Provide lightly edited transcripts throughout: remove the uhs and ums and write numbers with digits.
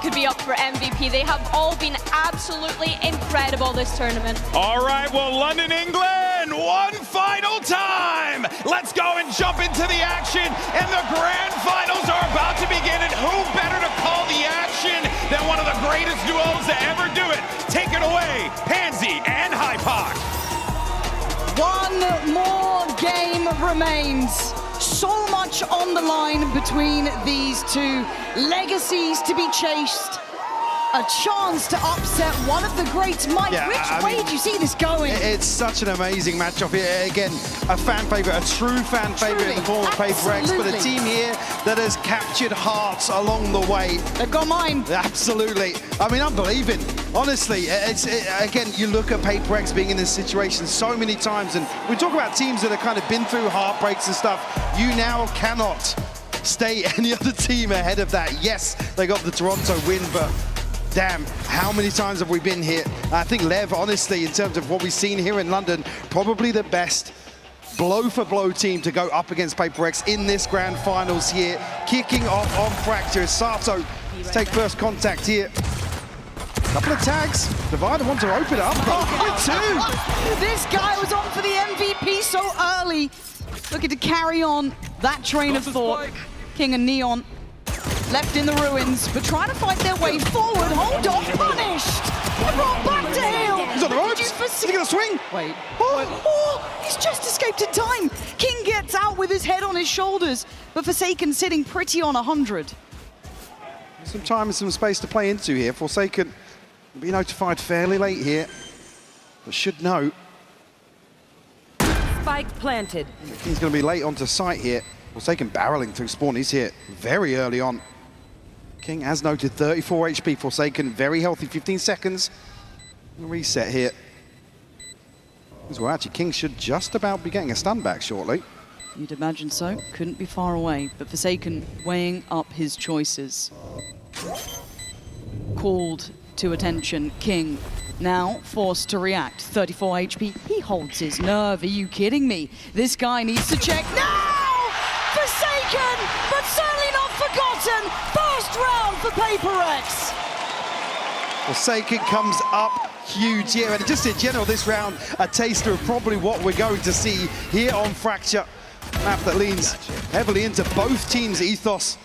could be up for MVP. They have all been absolutely incredible this tournament. All right, well, London, England, one final time. Let's go and jump into the action. And the grand finals are about to begin. And who better to call the action than one of the greatest duos to ever do it? Take it away, Pansy and Hypoc. One more game remains. So much on the line between these two. Legacies to be chased. A chance to upset one of the greats. Mike, which way do you see this going? It's such an amazing matchup here. Again, a fan favorite, a true fan favorite in the form of Paper Rex, but a team here that has captured hearts along the way. They've got mine. Absolutely. I mean, I'm believing. Honestly, again, you look at Paper Rex being in this situation so many times, and we talk about teams that have kind of been through heartbreaks and stuff. You now cannot stay any other team ahead of that. Yes, they got the Toronto win, but damn, how many times have we been here? I think Lev, honestly, in terms of what we've seen here in London, probably the best blow-for-blow team to go up against Paper Rex in this grand finals here. Kicking off on Fracture is Sato to take first contact here. Couple of tags. Divider wants to open up. Oh, this guy was on for the MVP so early. Looking to carry on that train of thought. King and Neon left in the ruins, but trying to fight their way forward. Hold on, punished! They're brought back to heel! He's on the ropes! Is he gonna swing? Wait. Oh, he's just escaped in time! King gets out with his head on his shoulders, but Forsaken sitting pretty on 100. Some time and some space to play into here. Forsaken will be notified fairly late here, but should know. Spike planted. He's gonna be late onto site here. Forsaken barreling through spawn. He's here very early on. King, as noted, 34 HP. Forsaken, very healthy, 15 seconds. Reset here. Well, actually, King should just about be getting a stun back shortly. You'd imagine so. Couldn't be far away, but Forsaken weighing up his choices. Called to attention, King now forced to react. 34 HP, he holds his nerve. Are you kidding me? This guy needs to check now! Forsaken, but certainly not forgotten. First round for Paper Rex. Forsaken comes up huge here, and just in general this round, a taster of probably what we're going to see here on Fracture. Map that leans heavily into both teams' ethos.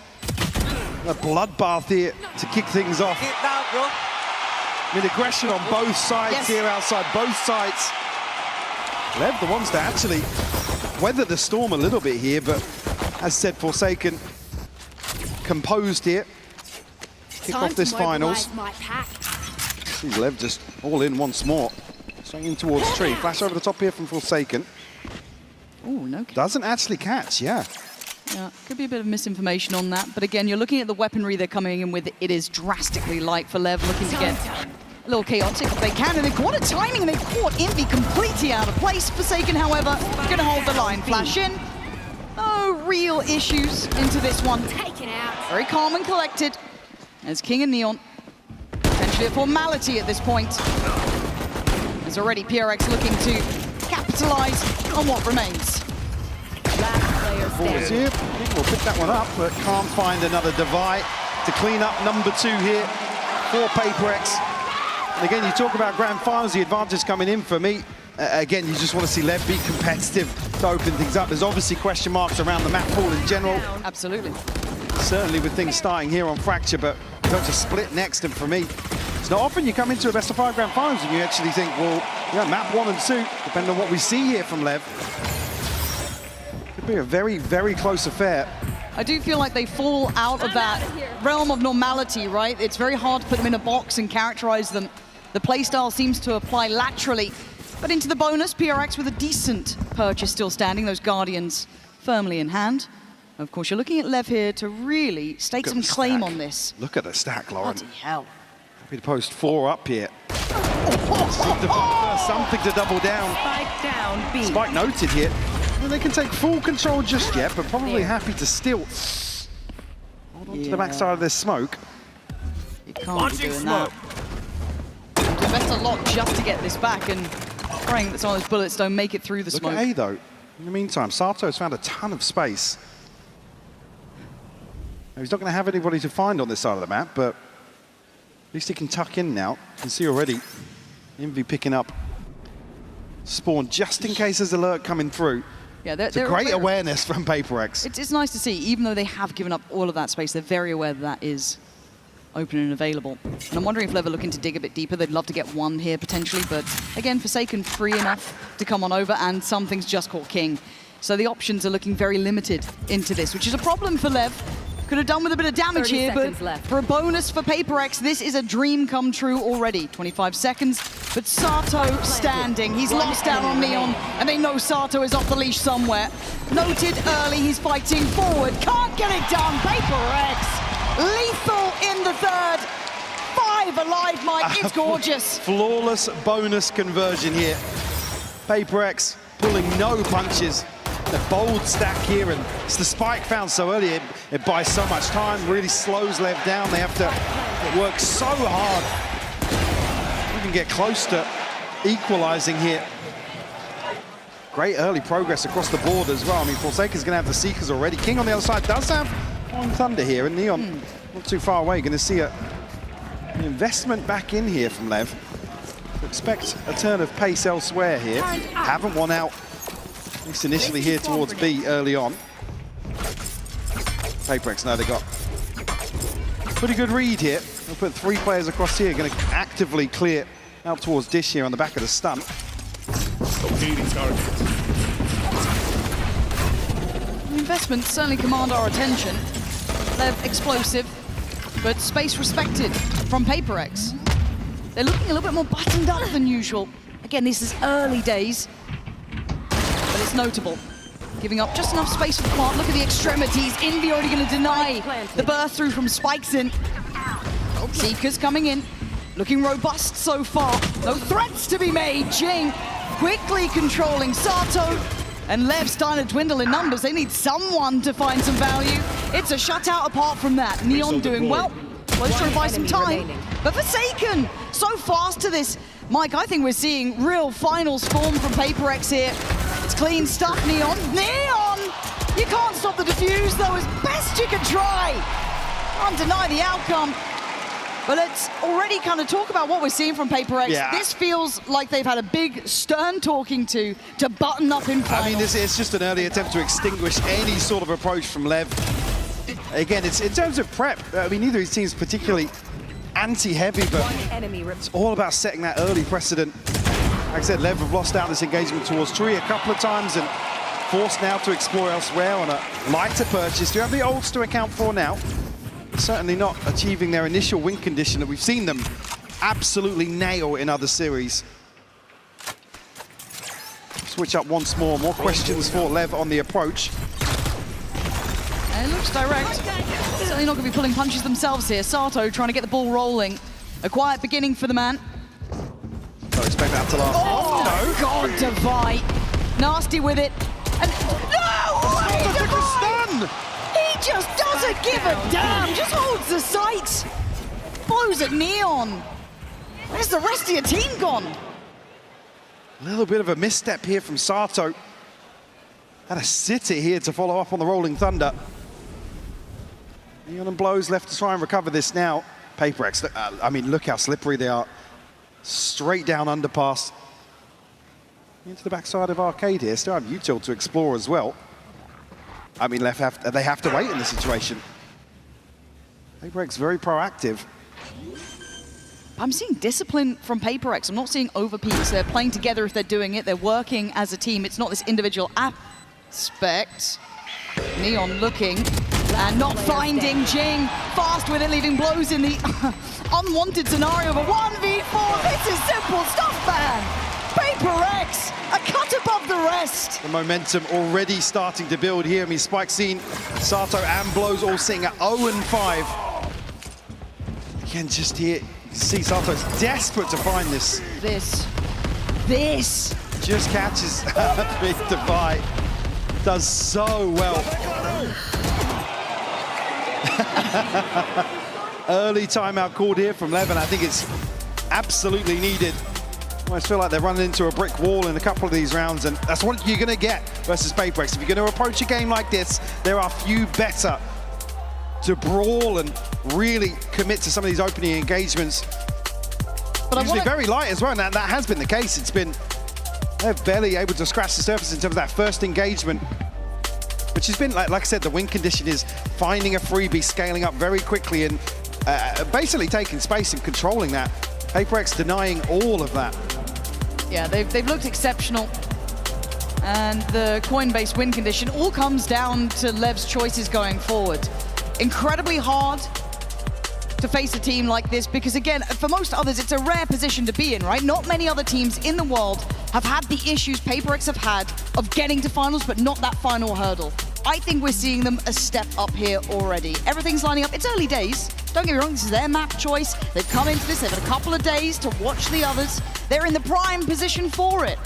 A bloodbath here to kick things off. I mean, aggression on both sides here outside, both sides. Lev the ones to actually weather the storm a little bit here, but as said, Forsaken composed here. Kick off this finals. Sees Lev just all in once more. Straight in towards tree. Flash over the top here from Forsaken. Oh, no. Doesn't actually catch, yeah. Yeah, could be a bit of misinformation on that. But again, you're looking at the weaponry they're coming in with. It is drastically light for Lev, looking to get a little chaotic if they can. And they've got a timing, and they've caught Envy completely out of place. Forsaken, however, going to hold the line. Flash in. No real issues into this one. Taken out. Very calm and collected. As King and Neon. Potentially a formality at this point. There's already PRX looking to capitalize on what remains. Forwards here. People will pick that one up, but can't find another divide to clean up number 2 here for Paper Rex. And again, you talk about grand finals, the advantage coming in for me. Again, you just want to see Lev be competitive to open things up. There's obviously question marks around the map pool in general. Absolutely. Certainly with things starting here on Fracture, but going to split next, and for me, it's not often you come into a best-of-5 grand finals and you actually think, well, yeah, map 1 and 2, depending on what we see here from Lev. Could be a very, very close affair. I do feel like they fall out of that realm of normality, right? It's very hard to put them in a box and characterize them. The playstyle seems to apply laterally, but into the bonus, PRX with a decent purchase still standing, those Guardians firmly in hand. Of course, you're looking at Lev here to really stake some claim on this. Look at the stack, Lauren. Bloody hell. Happy to post 4 up here. Something to double down. Spike down, B. Spike noted here. Well, they can take full control just yet, but probably happy to still hold on to the backside of this smoke. You can't be doing that. Invest a lot just to get this back, and praying that some of those bullets don't make it through the smoke. Look at A, though. In the meantime, Sato's found a ton of space. Now, he's not going to have anybody to find on this side of the map, but least he can tuck in now. You can see already Envy picking up spawn just in case there's alert coming through. Yeah, it's a great awareness from Paper-X. It's nice to see, even though they have given up all of that space, they're very aware that is open and available. And I'm wondering if they're looking to dig a bit deeper. They'd love to get one here potentially, but again, Forsaken free enough to come on over, and something's just caught King. So the options are looking very limited into this, which is a problem for Lev. Could have done with a bit of damage here, but for a bonus for Paper-X, this is a dream come true already. 25 seconds, but Sato standing. He's lost out on Neon, and they know Sato is off the leash somewhere. Noted early, he's fighting forward. Can't get it done, Paper-X. Lethal in the third. 5 alive, Mike, it's gorgeous. Flawless bonus conversion here. Paper-X pulling no punches. The bold stack here, and it's the spike found so early. It buys so much time, really slows Lev down. They have to work so hard. Even get close to equalizing here. Great early progress across the board as well. I mean, Forsaken's going to have the Seekers already. King on the other side does have on Thunder here, and Neon not too far away. Going to see an investment back in here from Lev. Expect a turn of pace elsewhere here. Haven't won out. At least initially here towards B early on. Paper-X now they got pretty good read here. They'll put 3 players across here, going to actively clear out towards Dish here on the back of the stunt. The investments certainly command our attention. They're explosive, but space respected from Paper-X. They're looking a little bit more buttoned up than usual. Again, this is early days. But it's notable. Giving up just enough space for the plant. Look at the extremities. Envy already going to deny the burst through from Spikes in. Seekers coming in. Looking robust so far. No threats to be made. Jing quickly controlling Sato. And Lev starting to dwindle in numbers. They need someone to find some value. It's a shutout apart from that. Neon doing well. Well, he's trying to buy some time. But Forsaken, so fast to this. Mike, I think we're seeing real finals form from Paper-X here. It's clean stuff, Neon. Neon! You can't stop the defuse, though, as best you can try. Can't deny the outcome. But let's already kind of talk about what we're seeing from Paper-X. Yeah. This feels like they've had a big stern talking to button up in finals. I mean, it's just an early attempt to extinguish any sort of approach from Lev. Again, it's in terms of prep. I mean, neither of these teams particularly anti-heavy, but it's all about setting that early precedent. Like I said, Lev have lost out this engagement towards Tree a couple of times and forced now to explore elsewhere on a lighter purchase. Do you have the ults to account for now? Certainly not achieving their initial win condition that we've seen them absolutely nail in other series. Switch up once more. More questions for Lev on the approach. And it looks direct. Certainly not going to be pulling punches themselves here. Sato trying to get the ball rolling. A quiet beginning for the man. Don't expect that to last. Oh, no. God, Divide. Nasty with it. And no way, Divide! He just doesn't give a damn. Just holds the sight. Blows at Neon. Where's the rest of your team gone? A little bit of a misstep here from Sato. Had a city here to follow up on the Rolling Thunder. Neon and Blows left to try and recover this now. Paper-X, I mean, look how slippery they are. Straight down underpass. Into the backside of Arcade here. Still have Util to explore as well. I mean, they have to wait in this situation. Paper-X very proactive. I'm seeing discipline from Paper-X. I'm not seeing overpeaks. They're playing together if they're doing it. They're working as a team. It's not this individual aspect. Neon looking and not finding Jing. Fast with it, leaving Blows in the unwanted scenario of a 1v4. This is simple stuff, man. Paper-X, a cut above the rest. The momentum already starting to build here. I mean, Spike seen Sato and Blows all sitting at 0-5. Again, just here, you can see Sato's desperate to find this. This. Just catches Big Divide. Does so well. Early timeout called here from Lev. I think it's absolutely needed. I almost feel like they're running into a brick wall in a couple of these rounds, and that's what you're going to get versus Paper-X. If you're going to approach a game like this, there are few better to brawl and really commit to some of these opening engagements. But usually very light as well, and that has been the case. They're barely able to scratch the surface in terms of that first engagement, which has been, like I said, the win condition is finding a freebie, scaling up very quickly, and basically taking space and controlling that. PaperX denying all of that. Yeah, they've looked exceptional. And the coin-based win condition all comes down to Lev's choices going forward. Incredibly hard to face a team like this because, again, for most others, it's a rare position to be in, right? Not many other teams in the world have had the issues PaperX have had of getting to finals, but not that final hurdle. I think we're seeing them a step up here already. Everything's lining up. It's early days. Don't get me wrong, this is their map choice. They've come into this, they've had a couple of days to watch the others. They're in the prime position for it.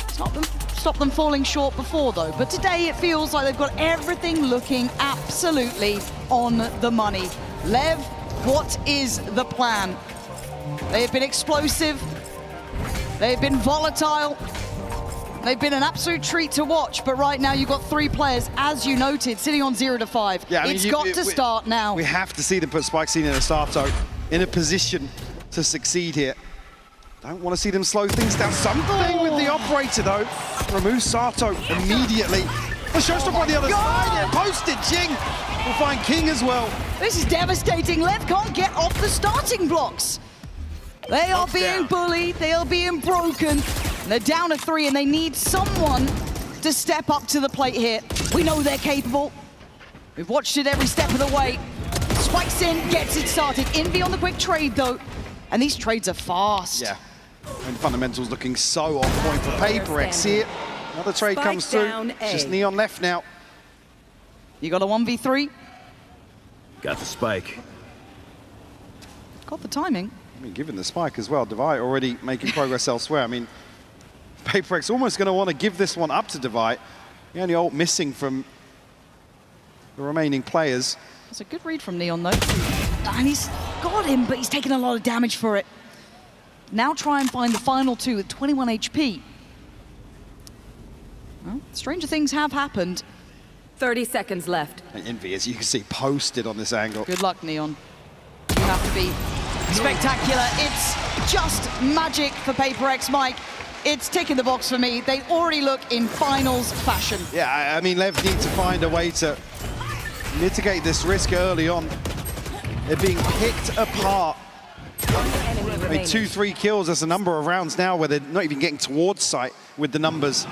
Stop them falling short before, though. But today it feels like they've got everything looking absolutely on the money. Lev, what is the plan? They have been explosive. They've been volatile. They've been an absolute treat to watch, but right now you've got 3 players, as you noted, sitting on 0-5. Yeah, I mean, it's got to start now. We have to see them put Spike Scene and Asato in a position to succeed here. Don't want to see them slow things down. Something with the operator, though. Remove Sato immediately. The showstopper on the other side. Yeah, posted. Jing will find King as well. This is devastating. Lev can't get off the starting blocks. They are being bullied. They are being broken. They're down to 3, and they need someone to step up to the plate here. We know they're capable. We've watched it every step of the way. Spikes in, gets it started. Envy on the quick trade, though. And these trades are fast. Yeah. And fundamentals looking so on point for PaperX here. Another trade comes through. It's just Neon left now. You got a 1v3. Got the spike. Got the timing. I mean, given the spike as well, Devi already making progress elsewhere. I mean, PaperX almost going to want to give this one up to Devi. The only ult missing from the remaining players. That's a good read from Neon, though. And he's got him, but he's taken a lot of damage for it. Now try and find the final 2 with 21 HP. Well, stranger things have happened. 30 seconds left. And Envy, as you can see, posted on this angle. Good luck, Neon. You have to be spectacular. It's just magic for PaperX, Mike. It's ticking the box for me. They already look in finals fashion. Yeah, I mean, Lev need to find a way to mitigate this risk early on. They're being picked apart. I mean, 2-3 kills, that's a number of rounds now where they're not even getting towards sight with the numbers.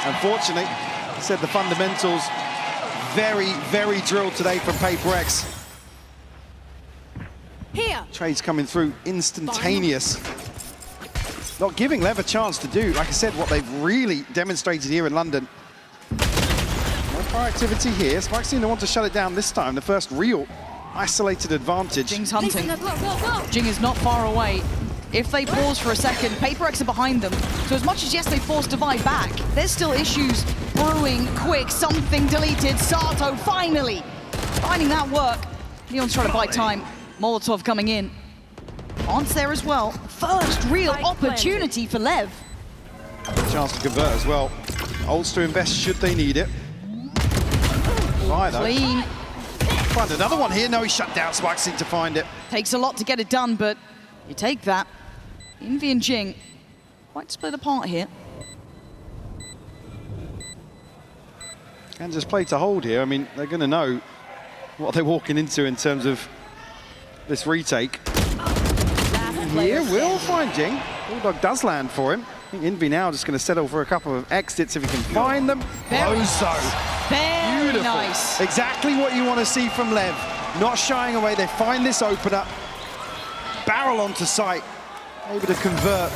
Unfortunately, I said the fundamentals, very, very drilled today from PaperX. Here. Trades coming through instantaneous. Not giving Lev a chance to do, like I said, what they've really demonstrated here in London. More fire activity here. Spike's going to want to shut it down this time. The first real isolated advantage. Jing's hunting. Jing is not far away. If they pause for a second, PaperX are behind them. So as much as, yes, they forced Devi back, there's still issues brewing quick. Something deleted. Sato finally finding that work. Neon's trying to buy time. Molotov coming in. On's there as well. First real opportunity for Lev. Chance to convert as well. Ults to invest should they need it. Right, though. Clean. Find another one here. No, he shut down. Spikes in to find it. Takes a lot to get it done, but you take that. Envy and Jing quite split apart here. And just play to hold here. I mean, they're going to know what they're walking into in terms of this retake. Here will find Jing. Bulldog does land for him. I think Envy now just going to settle for a couple of exits if he can find them. Very Beautiful. nice. Exactly what you want to see from Lev. Not shying away. They find this opener. Barrel onto sight. Able to convert.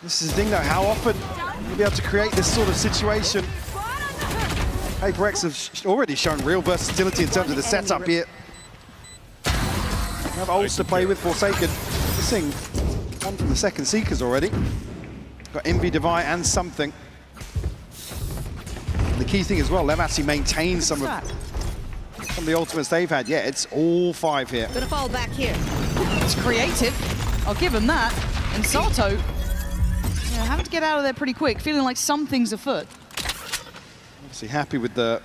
This is the thing, though. How often you'll be able to create this sort of situation? PaperX have already shown real versatility in terms of the setup here. Have ults to play with. Forsaken missing one from the second Seekers already. Got Envy, Devi, and something. The key thing as well, Lev actually maintains some of the ultimates they've had. Yeah, it's all 5 here. Gonna fall back here. It's creative. I'll give him that. And Sato, having to get out of there pretty quick, feeling like something's afoot. Obviously happy with the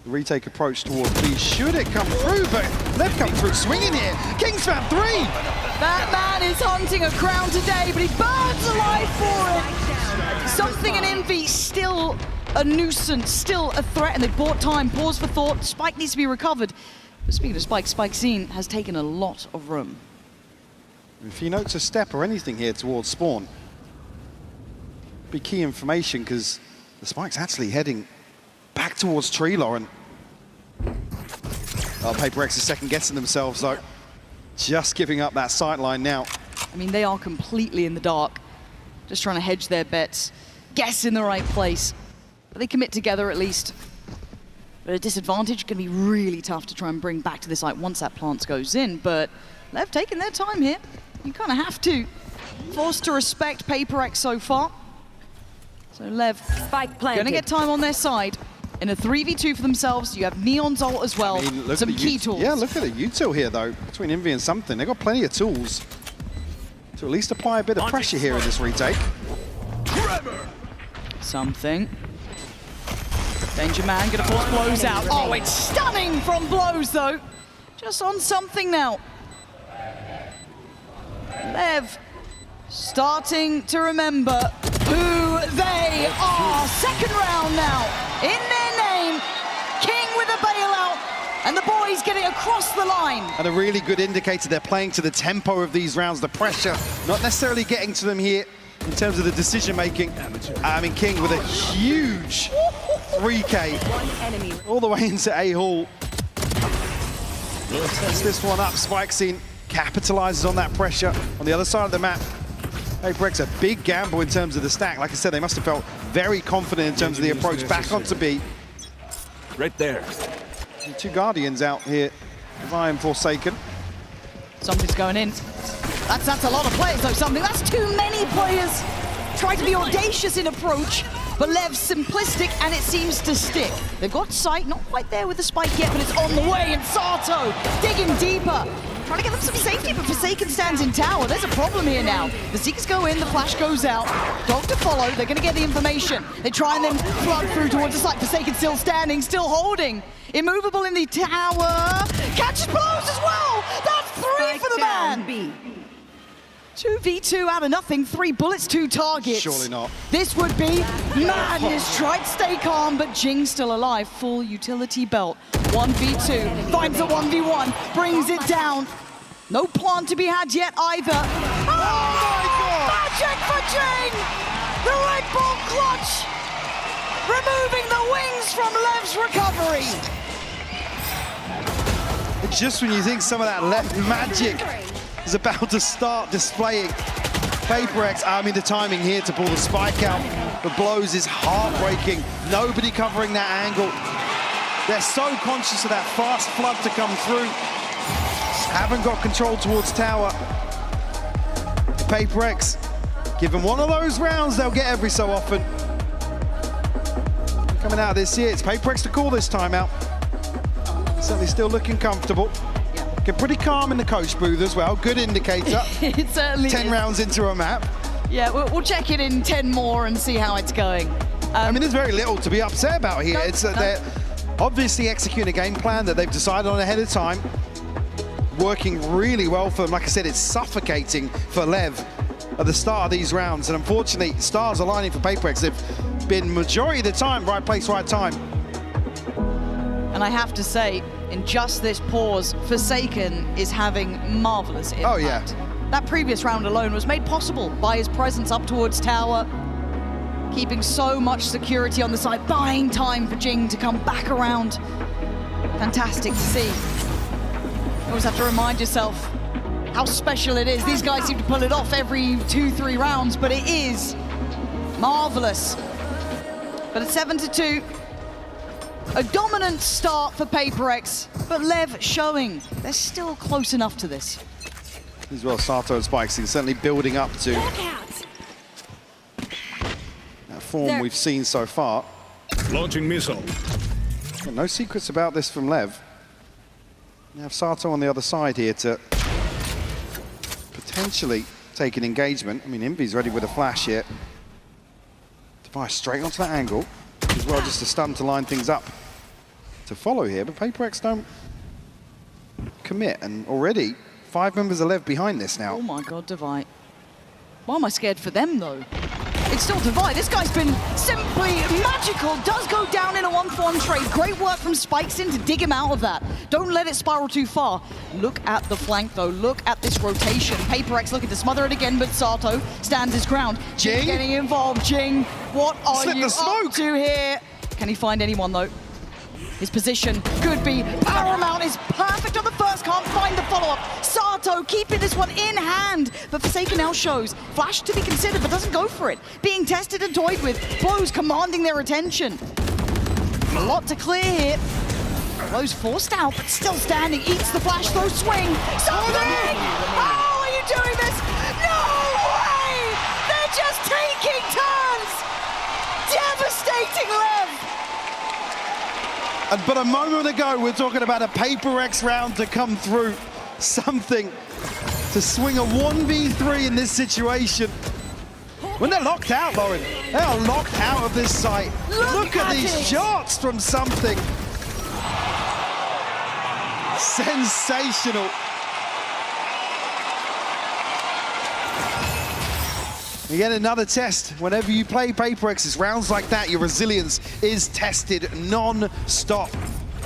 The retake approach towards B. Should it come through? But they've come through swinging here. Kings found 3. That man is hunting a crown today, but he burns alive for it. Something in Envy still a nuisance, still a threat, and they bought time. Pause for thought. Spike needs to be recovered. But speaking of Spike, Spike Scene has taken a lot of room. If he notes a step or anything here towards spawn, be key information, because the Spike's actually heading back towards Tree Lauren. Paper X is second guessing themselves though. Just giving up that sight line now. I mean, they are completely in the dark. Just trying to hedge their bets, guess in the right place. But they commit together at least. But a disadvantage can be really tough to try and bring back to this site once that plant goes in. But they've taken their time here. You kind of have to. Forced to respect Paper X so far. So Lev Spike planted. gonna get time on their side. In a 3v2 for themselves, you have Neon's ult as well. I mean, look some at the key tools. Yeah, look at the util here though, between Envy and something. They've got plenty of tools to at least apply a bit of pressure here in this retake. Something. Danger Man gonna force Blows out. Oh, it's stunning from Blows though. Just on something now. Lev starting to remember who they are. Second round now. In their name, King with a bailout, and the boys get it across the line. And a really good indicator they're playing to the tempo of these rounds, the pressure, not necessarily getting to them here in terms of the decision making. I mean, King with a huge 3K all the way into A-Hall. Sets this one up. Spike Scene capitalizes on that pressure on the other side of the map. Paper X a big gamble in terms of the stack. Like I said, they must have felt very confident in terms of the approach back onto B. Right there. And 2 Guardians out here, vying Forsaken. Something's going in. That's a lot of players though, something. That's too many players. Try to be audacious in approach, but Lev's simplistic and it seems to stick. They've got sight, not quite there with the spike yet, but it's on the way, and Sato digging deeper. Trying to get them some safety, but Forsaken stands in tower. There's a problem here now. The Seekers go in, the flash goes out. Dog to follow, they're gonna get the information. They try and then flood through towards the site. Forsaken still standing, still holding. Immovable in the tower. Catches Blows as well! That's 3 for the man! 2v2 out of nothing, 3 bullets, 2 targets. Surely not. This would be madness. Tried to stay calm, but Jing's still alive. Full utility belt. 1v2, finds a 1v1, brings it down. No plant to be had yet either. Oh my God! Magic for Jing! The Red Bull clutch! Removing the wings from Lev's recovery. Just when you think some of that left magic is about to start displaying, Paper X, I mean the timing here to pull the spike out, the Blows is heartbreaking. Nobody covering that angle. They're so conscious of that fast flood to come through. Haven't got control towards tower. Paper X, give them one of those rounds they'll get every so often. Coming out of this here, it's Paper X to call this timeout. Certainly still looking comfortable. Looking pretty calm in the coach booth as well. Good indicator. It certainly 10 is. rounds into a map. Yeah, we'll check it in 10 more and see how it's going. I mean, there's very little to be upset about here. No, They're obviously executing a game plan that they've decided on ahead of time. Working really well for them. Like I said, it's suffocating for Lev at the start of these rounds. And unfortunately, stars aligning for Paper X. They've been majority of the time, right place, right time. And I have to say, in just this pause, Forsaken is having marvelous impact. Oh, yeah. That previous round alone was made possible by his presence up towards tower, keeping so much security on the side, buying time for Jing to come back around. Fantastic to see. You always have to remind yourself how special it is. These guys seem to pull it off every 2-3 rounds, but it is marvelous. But at 7-2, a dominant start for Paper X, but Lev showing they're still close enough to this. As well, Sato and Spike Scene certainly building up to that form we've seen so far. Launching missile. Well, no secrets about this from Lev. You have Sato on the other side here to potentially take an engagement. I mean, Envy's ready with a flash here. To fire straight onto that angle. As well, just a stun to line things up. to follow here, but PaperX don't commit, and already 5 members are left behind this now. Oh my God, Divide. Why am I scared for them, though? It's still Divide. This guy's been simply magical. Does go down in a 1-for-1 trade. Great work from Spikesin to dig him out of that. Don't let it spiral too far. Look at the flank, though. Look at this rotation. PaperX looking to smother it again, but Sato stands his ground. Jing getting involved. Jing, what are Slip you the smoke. up to here? Can he find anyone, though? His position could be paramount, is perfect on the first, can't find the follow-up. Sato keeping this one in hand, but Forsaken now shows Flash to be considered, but doesn't go for it. Being tested and toyed with, blows commanding their attention. A lot to clear here. Blows forced out, but still standing, eats the Flash, throw swing. Something! How are you doing this? No way! They're just taking turns! Devastating Lev! But a moment ago, we're talking about a PaperX round to come through. Something to swing a 1v3 in this situation. When they're locked out, Lauren, they are locked out of this site. Look at these shots from Something. Sensational. Again, another test. Whenever you play PaperX, it's rounds like that, your resilience is tested non-stop.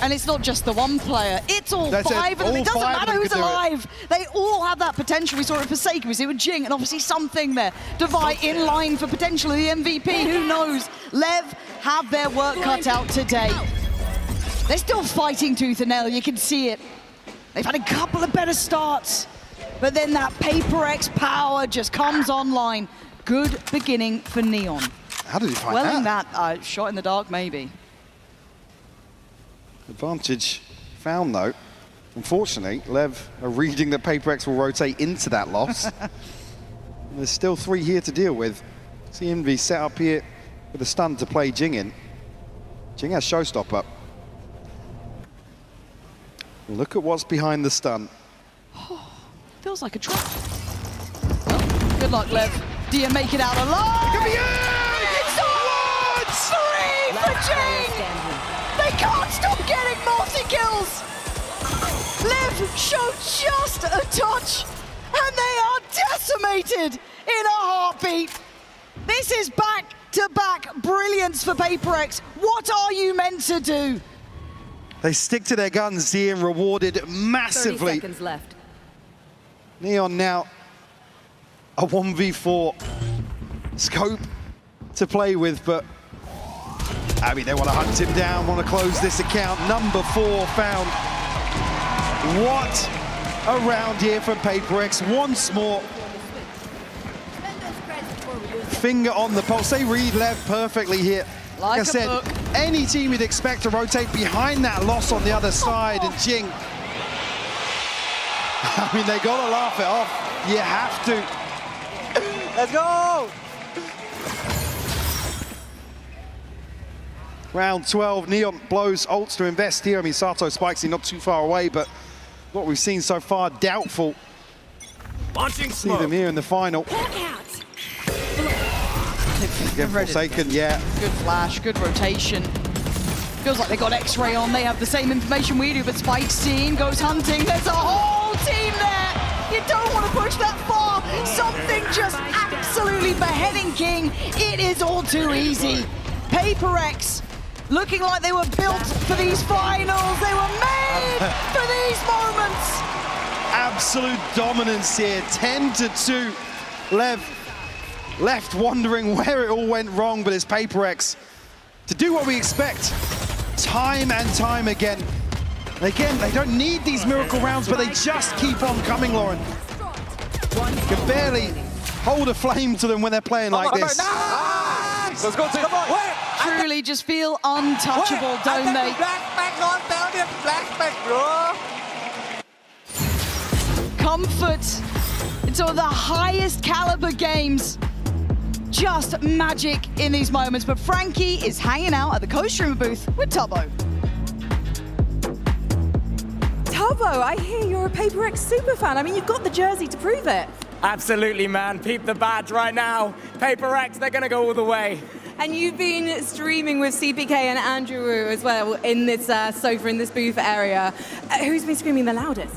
And it's not just the one player, it's all That's five of them. all It doesn't five of matter them who's could do it. alive. They all have that potential. We saw it with Forsaken, we see it with Jing, and obviously Something there. Divide in line for potentially the MVP, who knows? Lev have their work cut out today. They're still fighting tooth and nail, you can see it. They've had a couple of better starts, but then that PaperX power just comes online. Good beginning for Neon. How did he find Welling that? Shot in the dark, maybe. Advantage found, though. Unfortunately, Lev are reading that PaperX will rotate into that loss. There's still 3 here to deal with. CMV set up here with a stun to play Jing in. Jing has Showstopper. Look at what's behind the stun. Feels like a trap. Well, good luck, Lev. Do you make it out alive? Could be it! It's on! 3 for Jing! They can't stop getting multi-kills! Lev showed just a touch, and they are decimated in a heartbeat. This is back-to-back brilliance for PaperX. What are you meant to do? They stick to their guns here and rewarded massively. 30 seconds left. Neon now a 1v4 scope to play with, but I mean, they want to hunt him down, want to close this account. Number 4 found. What a round here for PaperX. Once more, finger on the pulse. They read Lev perfectly here. Like I said, book. any team you'd expect to rotate behind that loss on the other side, and Jing, I mean, they gotta laugh it off. You have to. Let's go! Round 12, Neon blows ults to invest here. I mean, Sato spikes not too far away, but what we've seen so far, doubtful. Launching See them smoke. here in the final. Again, Forsaken, yeah. Good flash, good rotation. Feels like they got X-ray on. They have the same information we do, but Spikesin goes hunting. There's a whole team there. You don't want to push that far. Something just absolutely beheading King. It is all too easy. PaperX looking like they were built for these finals. They were made for these moments. Absolute dominance here, 10-2. Lev left wondering where it all went wrong, but it's PaperX to do what we expect time and time again. And again, they don't need these miracle rounds, but they just keep on coming, Lauren. Can barely hold a flame to them when they're playing like this. Let's go, team. Come on. Truly just feel untouchable, don't they? Comfort into the highest caliber games. Just magic in these moments, but Frankie is hanging out at the co-streamer booth with Tubbo. Tubbo, I hear you're a PaperX superfan. I mean, you've got the jersey to prove it. Absolutely, man. Peep the badge right now. PaperX, they're gonna go all the way. And you've been streaming with CPK and Andrew Wu as well in this sofa, in this booth area. Who's been screaming the loudest?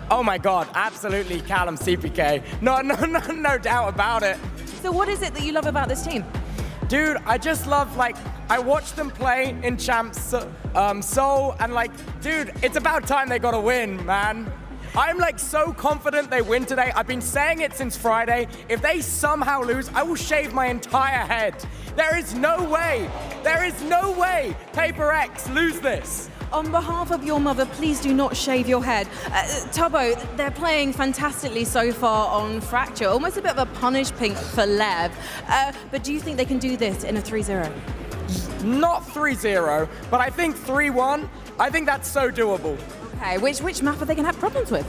Oh my God, absolutely Callum CPK. No doubt about it. So what is it that you love about this team? Dude, I just love, like, I watched them play in Champs Seoul, and like, dude, it's about time they got to win, man. I'm like so confident they win today. I've been saying it since Friday. If they somehow lose, I will shave my entire head. There is no way Paper X lose this. On behalf of your mother, please do not shave your head. Tubbo, they're playing fantastically so far on Fracture. Almost a bit of a punish pink for Lev. But do you think they can do this in a 3-0? Not 3-0, but I think 3-1. I think that's so doable. Okay, which map are they going to have problems with?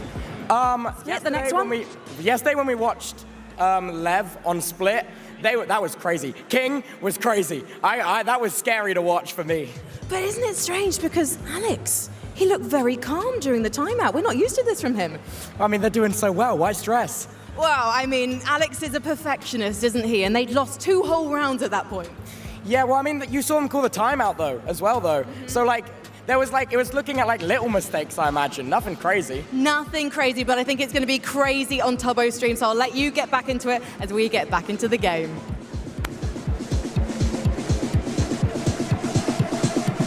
Split, the next one? Yesterday when we watched Lev on Split, that was crazy. King was crazy. That was scary to watch for me. But isn't it strange, because Alex, he looked very calm during the timeout. We're not used to this from him. I mean, they're doing so well. Why stress? Well, I mean, Alex is a perfectionist, isn't he? And they'd lost 2 whole rounds at that point. Yeah, well, I mean, you saw him call the timeout, though, as well, though. So, like, it was looking at, like, little mistakes, I imagine. Nothing crazy. Nothing crazy, but I think it's going to be crazy on Tubbo's stream, so I'll let you get back into it as we get back into the game.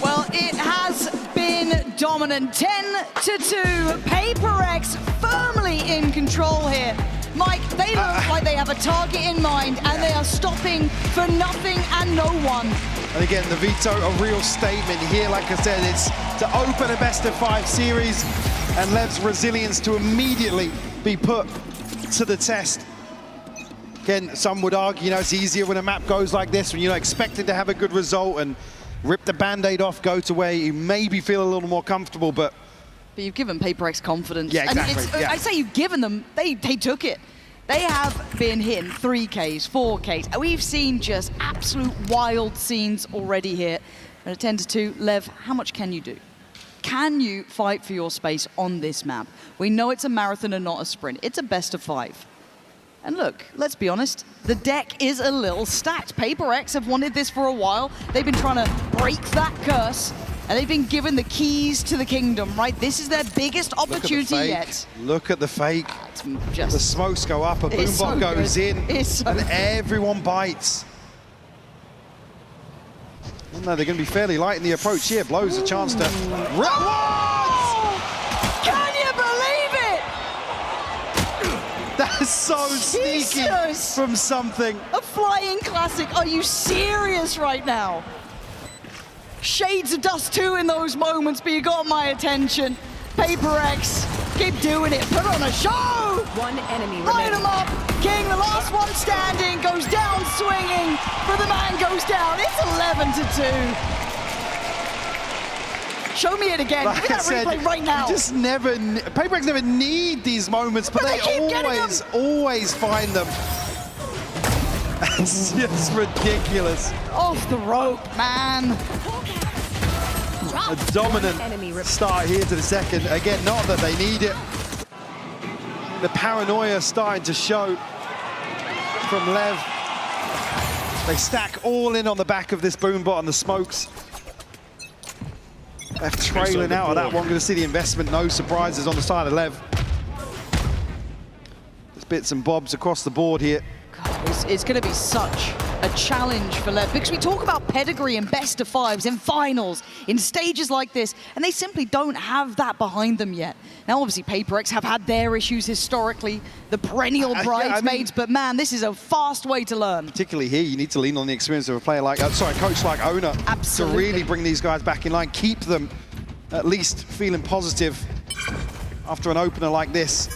Well, it has been dominant. 10-2. Paper X firmly in control here. Mike, they look like they have a target in mind, and they are stopping for nothing and no one. And again, the veto, a real statement here. Like I said, it's to open a best-of-5 series, and Lev's resilience to immediately be put to the test. Again, some would argue, you know, it's easier when a map goes like this, when you're expected to have a good result and rip the Band-Aid off, go to where you maybe feel a little more comfortable, but you've given Paper X confidence. Yeah, exactly. And I say you've given them, they took it. They have been hitting 3Ks, 4Ks. And we've seen just absolute wild scenes already here. And at 10-2, Lev, how much can you do? Can you fight for your space on this map? We know it's a marathon and not a sprint. It's a best-of-5. And look, let's be honest, the deck is a little stacked. Paper X have wanted this for a while. They've been trying to break that curse, and they've been given the keys to the kingdom, right? This is their biggest opportunity yet. Look at the fake. Just the smokes go up, a boombot goes in, and everyone bites. Well, no, they're going to be fairly light in the approach here. Blows a chance to... Can you believe it? That's so sneaky from something. A flying classic. Are you serious right now? Shades of Dust 2 in those moments, but you got my attention. Paper X, keep doing it. Put on a show! One enemy Line remaining. him up. King, the last one standing, goes down swinging, but the man goes down. It's 11-2. Show me it again. Like Give me that replay right now. Just never, Paper X never need these moments, but they always find them. It's just ridiculous. Off the rope, man. A dominant start here to the second. Again, not that they need it. The paranoia starting to show from Lev. They stack all in on the back of this boombot and the smokes. They're trailing out of that one. Going to see the investment. No surprises on the side of Lev. There's bits and bobs across the board here. It's going to be such a challenge for Lev, because we talk about pedigree in best-of-5s, in finals, in stages like this, and they simply don't have that behind them yet. Now, obviously, Paper X have had their issues historically, the perennial bridesmaids, but man, this is a fast way to learn. Particularly here, you need to lean on the experience of a player like, coach like Ona. Absolutely. To really bring these guys back in line, keep them at least feeling positive after an opener like this.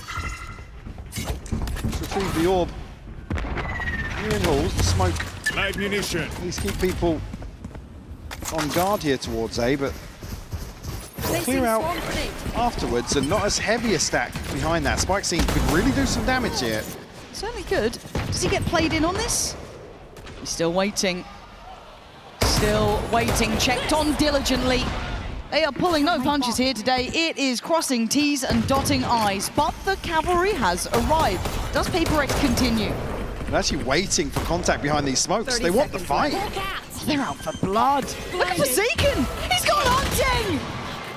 Let's retrieve the orb. Walls, the smoke. Live munition. At least keep people on guard here towards A, but clear out afterwards, and not as heavy a stack behind that. Spike Scene could really do some damage here. Certainly could. Does he get played in on this? He's still waiting. Still waiting. Checked on diligently. They are pulling no punches here today. It is crossing T's and dotting I's, but the cavalry has arrived. Does Paper X continue? They're actually waiting for contact behind these smokes. They want the fight. they're out for blood. Look at Forsaken. He's gone hunting.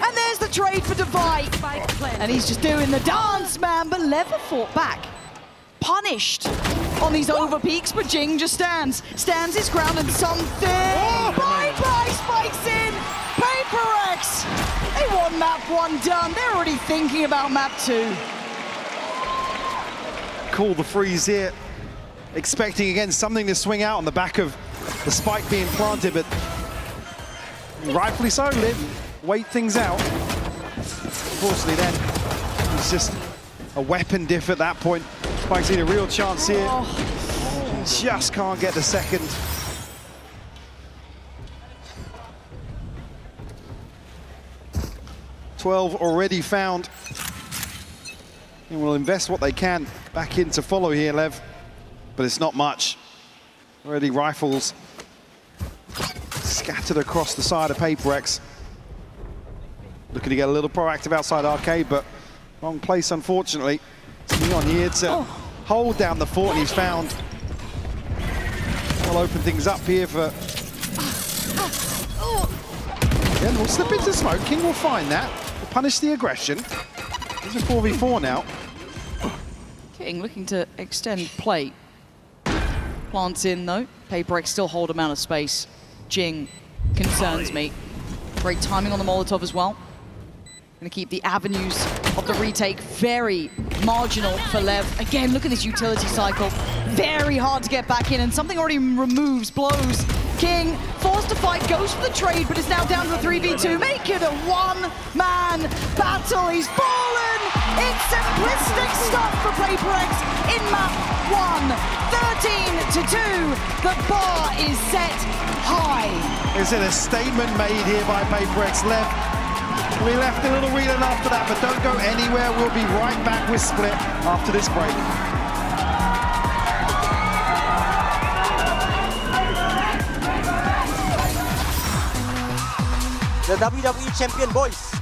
And there's the trade for Divide. And he's just doing the dance, man. But Lever fought back. Punished on these over peaks, but Jing just stands his ground, and something. Bye-bye spikes in. Paper X. They want map 1 done. They're already thinking about map 2. Call the freeze here. Expecting again something to swing out on the back of the spike being planted, but rightfully so, Liv. Wait things out. Unfortunately then, it's just a weapon diff at that point. Spike's need a real chance here. Just can't get the second. $12 already found. And will invest what they can back in to follow here, Lev. But it's not much. Already rifles scattered across the side of Paper X. Looking to get a little proactive outside arcade, but wrong place, unfortunately. Neon here to hold down the fort, and he's found. We'll open things up here for... Again, we'll slip into smoke. King will find that. We'll punish the aggression. It's a 4v4 now. King looking to extend play. Plants in, though. Paper X still hold amount of space. Jing concerns me. Great timing on the Molotov as well. Gonna keep the avenues of the retake very marginal for Lev. Again, look at this utility cycle. Very hard to get back in, and something already removes blows. King, forced to fight, goes for the trade, but is now down to a 3v2. Make it a one-man battle. He's fallen. It's simplistic stuff for Paper X in map 1. 13-2. The bar is set high. Is it a statement made here by Paper X? Lev, we left a little reeling after that, but don't go anywhere. We'll be right back with Split after this break. The WWE champion, boys.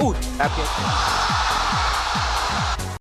Ooh, champion.